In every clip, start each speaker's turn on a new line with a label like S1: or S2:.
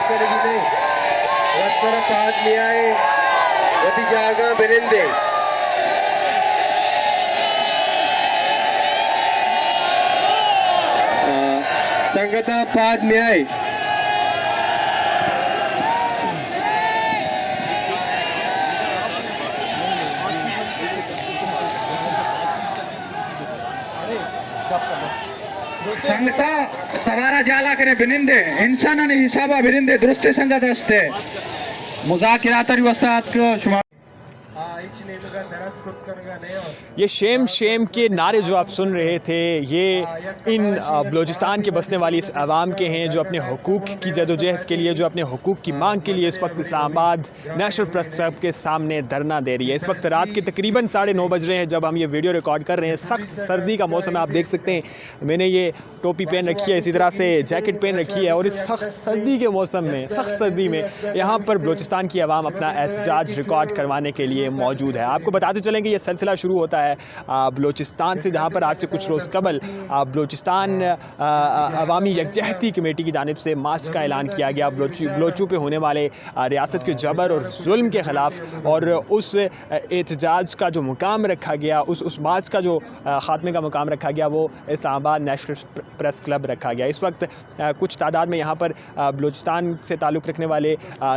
S1: sergine Vassara Padmiyai Vatijaga Berinde Sangata Padmiyai
S2: संगता तवारा जाला करे बिनिंदे इंसानाने हिसाबा बिनिंदे दुरुस्ते संगत असते मुज़ाकिरात वसात को शुमार
S3: ये शेम शेम के नारे जो आप सुन रहे थे ये इन बलूचिस्तान के बसने वाली इस आवाम के हैं जो अपने हुकूक की जदोजहद के लिए, जो अपने हुकूक की मांग के लिए इस वक्त इस्लामाबाद नेशनल प्रेस क्लब के सामने धरना दे रही है। इस वक्त रात के तकरीबन 9:30 बज रहे हैं जब हम ये वीडियो रिकॉर्ड कर रहे हैं। सख्त सर्दी का मौसम है, आप देख सकते हैं मैंने ये टोपी पहन रखी है, इसी तरह से जैकेट पहन रखी है और इस सख्त सर्दी के मौसम में, सख्त सर्दी में यहाँ पर बलूचिस्तान की आवाम अपना एहतजाज रिकॉर्ड करवाने के लिए मौजूद है। आपको बताते चलें कि ये सिलसिला शुरू होता है बलूचिस्तान से, जहाँ पर आज से कुछ रोज़ कबल बलूचिस्तान अवामी यकजहती कमेटी की जानिब से मार्च का ऐलान किया गया बलोचों पे होने वाले रियासत के जबर और जुल्म के ख़िलाफ़, और उस एहतजाज का जो मुकाम रखा गया, उस मार्च का जो ख़ात्मे का मुकाम रखा गया वो इस्लामाबाद नेशनल प्रेस क्लब रखा गया। इस वक्त कुछ तादाद में यहाँ पर बलूचिस्तान से ताल्लुक़ रखने वाले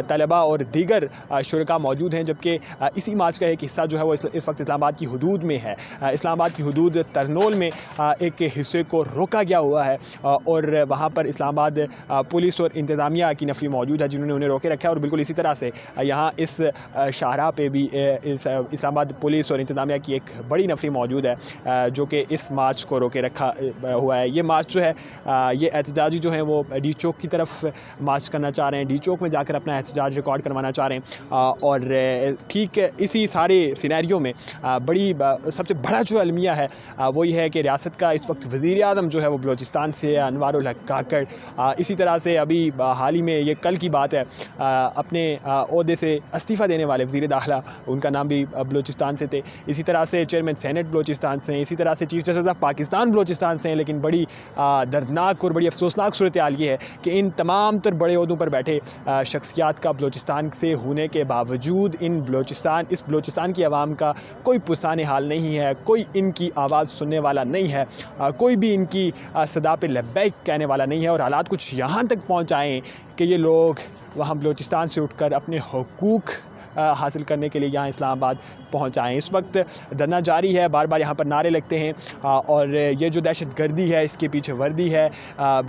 S3: तलबा और दीगर शुरका मौजूद हैं, जबकि इसी मार्च का एक हिस्सा जो है वो इस वक्त इस्लामाबाद की हुदूद में है। इस्लामाबाद की हुदूद तरनोल में एक हिस्से को रोका गया हुआ है और वहाँ पर इस्लामाबाद पुलिस और इंतज़ामिया की नफ़री मौजूद है जिन्होंने उन्हें रोके रखा है। और बिल्कुल इसी तरह से यहाँ इस शाहराह पे भी इस्लामाबाद पुलिस और इंतज़ामिया की एक बड़ी नफ़री मौजूद है जो कि इस मार्च को रोके रखा हुआ है। ये मार्च जो है ये एहतजाजी जो है वो डी चौक की तरफ मार्च करना चाह रहे हैं, डी चौक में जाकर अपना एहतजाज रिकॉर्ड करवाना चाह रहे हैं। और ठीक इसी सारे सिनेरियो में सबसे बड़ा जो अलमिया है वो ये है कि रियासत का इस वक्त वज़ीर आज़म जो है वो बलूचिस्तान से अनवारुल हक काकड़, इसी तरह से अभी हाल ही में ये कल की बात है अपने ओहदे से इस्तीफ़ा देने वाले वज़ीर दाखिला, उनका नाम भी बलूचिस्तान से थे। इसी तरह से चेयरमैन सेनेट बलूचिस्तान से हैं, इसी तरह से chief justice of Pakistan Balochistan से हैं। लेकिन बड़ी दर्दनाक और बड़ी अफसोसनाक सूरत हाल ये है कि इन तमाम तर बड़े ओहदों पर बैठे शख्सियात का बलूचिस्तान से होने के बावजूद इस बलूचिस्तान की आवाम का कोई पुरसाने हाल नहीं है, कोई इनकी आवाज़ सुनने वाला नहीं है, कोई भी इनकी सदा पे लब्बैक कहने वाला नहीं है। और हालात कुछ यहाँ तक पहुँच आए कि ये लोग वहाँ बलूचिस्तान से उठकर अपने हुकूक हासिल करने के लिए यहाँ इस्लामाबाद पहुँच आए। इस वक्त धरना जारी है, बार बार यहाँ पर नारे लगते हैं और ये जो दहशत गर्दी है इसके पीछे वर्दी है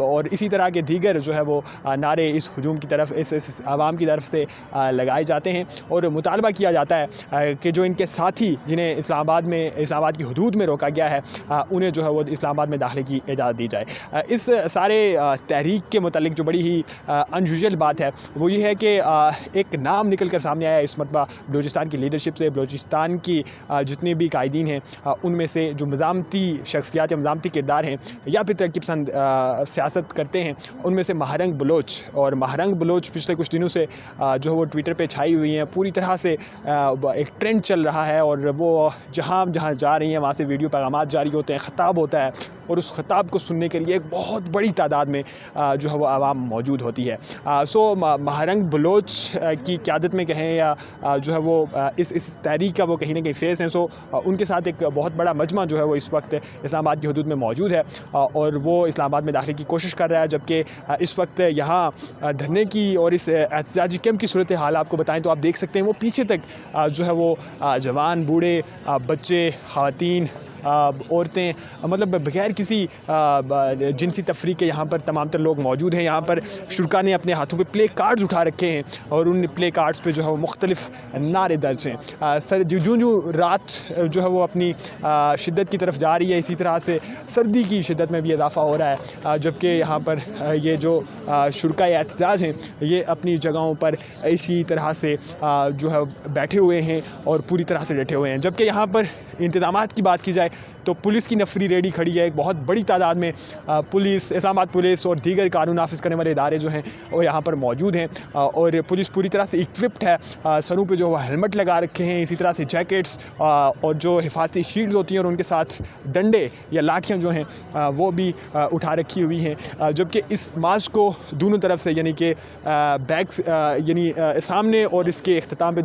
S3: और इसी तरह के दीगर जो है वो नारे इस हुजूम की तरफ, इस आवाम की तरफ से लगाए जाते हैं और मुतालबा किया जाता है कि जो इनके साथी जिन्हें इस्लामाबाद की हुदूद में रोका गया है उन्हें जो है वो इस्लामाबाद में दाखिले की इजाज़त दी जाए। इस सारे तहरीक के मुतालिक जो बड़ी ही अनयूजुअल बात है वो ये है कि एक नाम निकल कर सामने आया इस मरतबा बलूचिस्तान की लीडरशिप से। बलूचिस्तान की जितने भी कायदीन हैं उनमें से जो मज़ामती शख्सियात या मज़ामती किरदार हैं या फिर तरक्की पसंद सियासत करते हैं उनमें से महारंग बलोच पिछले कुछ दिनों से जो है वो ट्विटर पे छाई हुई हैं। पूरी तरह से एक ट्रेंड चल रहा है और वो जहाँ जा रही हैं वहाँ से वीडियो पैगामात जारी होते हैं, ख़िताब होता है और उस ख़िताब को सुनने के लिए एक बहुत बड़ी तादाद में जो है वो आवाम मौजूद होती है। महारंग बलोच की क़यादत में कहें या जो है वो इस तहरीक का वो कहीं ना कहीं फेस हैं। उनके साथ एक बहुत बड़ा मजमा जो है वो इस वक्त इस्लामाबाद की हुदूद में मौजूद है और वो इस्लामाबाद में दाखिले की कोशिश कर रहा है। जबकि इस वक्त यहाँ धरने की और इस एहतजाजी कैंप की सूरत हाल आपको बताएं तो आप देख सकते हैं वो पीछे तक जो है वो जवान, बूढ़े, बच्चे, ख़वातीन, औरतें, मतलब बगैर किसी जिनसी तफरीक के यहाँ पर तमाम तर लोग मौजूद हैं। यहाँ पर शुरा ने अपने हाथों पे प्ले कार्ड्स उठा रखे हैं और उन प्ले कार्ड्स पे जो है वो मुख्तलिफ नारे दर्ज हैं। सर जो रात जो है वो अपनी शिद्दत की तरफ जा रही है, इसी तरह से सर्दी की शिद्दत में भी इजाफ़ा हो रहा है। जबकि यहाँ पर ये जो शुरा एहतजाज हैं ये अपनी जगहों पर इसी तरह से जो है बैठे हुए हैं और पूरी तरह से डटे हुए हैं। जबकि यहाँ पर इंतज़ामात की बात की जाए तो पुलिस की नफरी रेडी खड़ी है। एक बहुत बड़ी तादाद में पुलिस, इस्लामाबाद पुलिस और दीगर कानून नाफिज करने वाले इदारे जो हैं वो यहाँ पर मौजूद हैं और पुलिस पूरी तरह से इक्विप्ड है। सरों पे जो है हेलमेट लगा रखे हैं, इसी तरह से जैकेट्स और जो हिफाजती शील्ड्स होती हैं और उनके साथ डंडे या लाठियाँ जो हैं वो भी उठा रखी हुई हैं। जबकि इस मार्च को दोनों तरफ से यानी कि बैक्स यानी सामने और इसके इख्तिताम पे